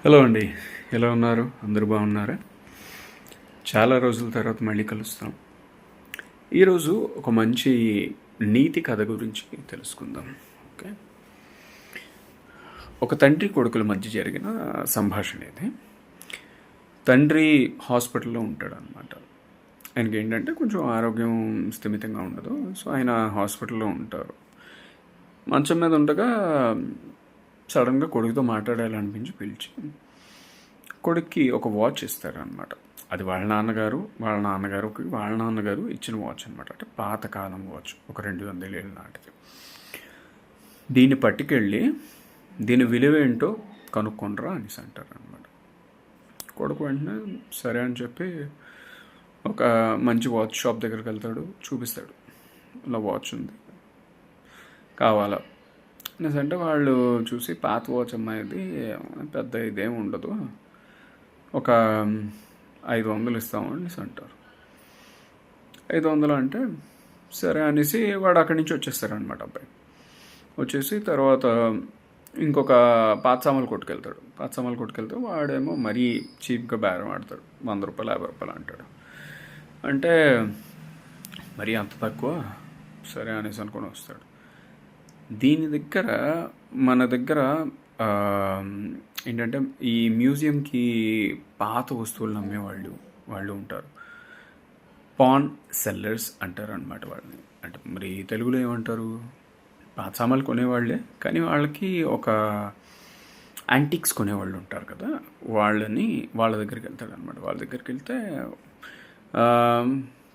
Hello అండి, ఎలా ఉన్నారు? అందరూ బాగున్నారా? చాలా రోజుల తర్వాత మళ్ళీ కలుస్తాం. ఈరోజు ఒక మంచి నీతి కథ గురించి తెలుసుకుందాం. ఓకే, ఒక తండ్రి కొడుకుల మధ్య జరిగిన సంభాషణ ఇది. తండ్రి హాస్పిటల్లో ఉంటాడు అనమాట. ఆయనకి ఏంటంటే కొంచెం ఆరోగ్యం స్థిమితంగా ఉండదు. సో ఆయన హాస్పిటల్లో ఉంటారు. మంచం మీద ఉండగా సడన్గా కొడుకుతో మాట్లాడాలనిపించి పిలిచి కొడుక్కి ఒక వాచ్ ఇస్తారనమాట. అది వాళ్ళ నాన్నగారు ఇచ్చిన వాచ్ అనమాట. అంటే పాతకాలం వాచ్, ఒక 200 ఏళ్ళ నాటిది. దీన్ని పట్టుకెళ్ళి దీని విలువ ఏంటో కనుక్కొనరా అనేసి అంటారు అనమాట. కొడుకు వెంటనే సరే అని చెప్పి ఒక మంచి వాచ్ షాప్ దగ్గరికి వెళ్తాడు. చూపిస్తాడు, ఇలా వాచ్ ఉంది, కావాలా అనేసి అంటే వాళ్ళు చూసి పాత వాచ్ అమ్మాయిది, పెద్ద ఇదేం ఉండదు, ఒక 500 ఇస్తాము అనేసి అంటారు. 500 అంటే సరే అనేసి వాడు అక్కడి నుంచి వచ్చేస్తారనమాట. అబ్బాయి వచ్చేసి తర్వాత ఇంకొక పాత సామాన్లు కొట్టుకెళ్తే వాడేమో మరీ చీప్గా బేరం ఆడతాడు. 100 రూపాయలు 50 రూపాయలు అంటాడు. అంటే మరీ అంత తక్కువ, సరే అనేసి అనుకొని వస్తాడు. దీని దగ్గర మన దగ్గర ఏంటంటే ఈ మ్యూజియంకి పాత వస్తువులు వాళ్ళు ఉంటారు. పాన్ సెల్లర్స్ అంటారు అనమాట వాళ్ళని. అంటే మరి తెలుగులో ఏమంటారు? పాత సామాన్లు కొనేవాళ్ళే, కానీ వాళ్ళకి ఒక యాంటిక్స్ కొనేవాళ్ళు ఉంటారు కదా, వాళ్ళ దగ్గరికి వెళ్తాడు అనమాట. వాళ్ళ దగ్గరికి వెళ్తే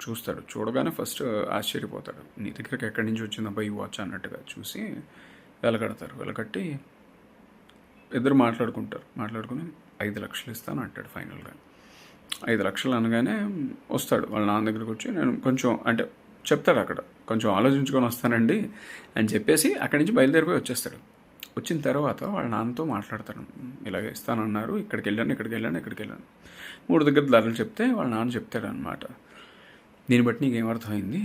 చూస్తాడు. చూడగానే ఫస్ట్ ఆశ్చర్యపోతాడు. నీ దగ్గరికి ఎక్కడి నుంచి వచ్చిందబ్బా ఈ వాచ్ అన్నట్టుగా చూసి వెలకట్టి ఇద్దరు మాట్లాడుకుని 5 లక్షలు ఇస్తాను అంటాడు ఫైనల్గా. 5 లక్షలు అనగానే వస్తాడు వాళ్ళ నాన్న దగ్గరికి వచ్చి, నేను కొంచెం అంటే చెప్తాడు అక్కడ, కొంచెం ఆలోచించుకొని వస్తానండి అని చెప్పేసి అక్కడి నుంచి బయలుదేరిపోయి వచ్చేస్తాడు. వచ్చిన తర్వాత వాళ్ళ నాన్నతో మాట్లాడతాడు. ఇలాగ ఇస్తానన్నారు, ఇక్కడికి వెళ్ళాను 3 దగ్గర ధరలు చెప్తే వాళ్ళ నాన్న చెప్తాడు అనమాట. దీన్ని బట్టి నీకేమర్థమైంది?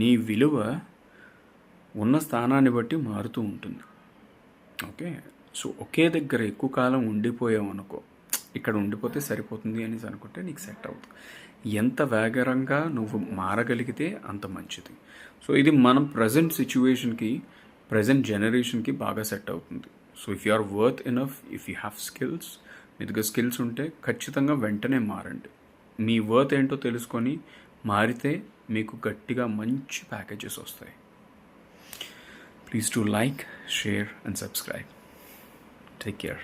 నీ విలువ ఉన్న స్థానాన్ని బట్టి మారుతూ ఉంటుంది. ఓకే, సో ఒకే దగ్గర ఎక్కువ కాలం ఉండిపోయావు అనుకో, ఇక్కడ ఉండిపోతే సరిపోతుంది అనేసి అనుకుంటే నీకు సెట్ అవుతుంది. ఎంత వేగంగా నువ్వు మారగలిగితే అంత మంచిది. సో ఇది మనం ప్రజెంట్ సిచ్యువేషన్కి, ప్రజెంట్ జనరేషన్కి బాగా సెట్ అవుతుంది. So if you are worth enough, if you have skills, మీ దగ్గర స్కిల్స్ ఉంటే ఖచ్చితంగా వెంటనే మారండి. మీ వర్త్ ఏంటో తెలుసుకొని మారితే మీకు గట్టిగా మంచి ప్యాకేజెస్ వస్తాయి. Please do like, share and subscribe. Take care.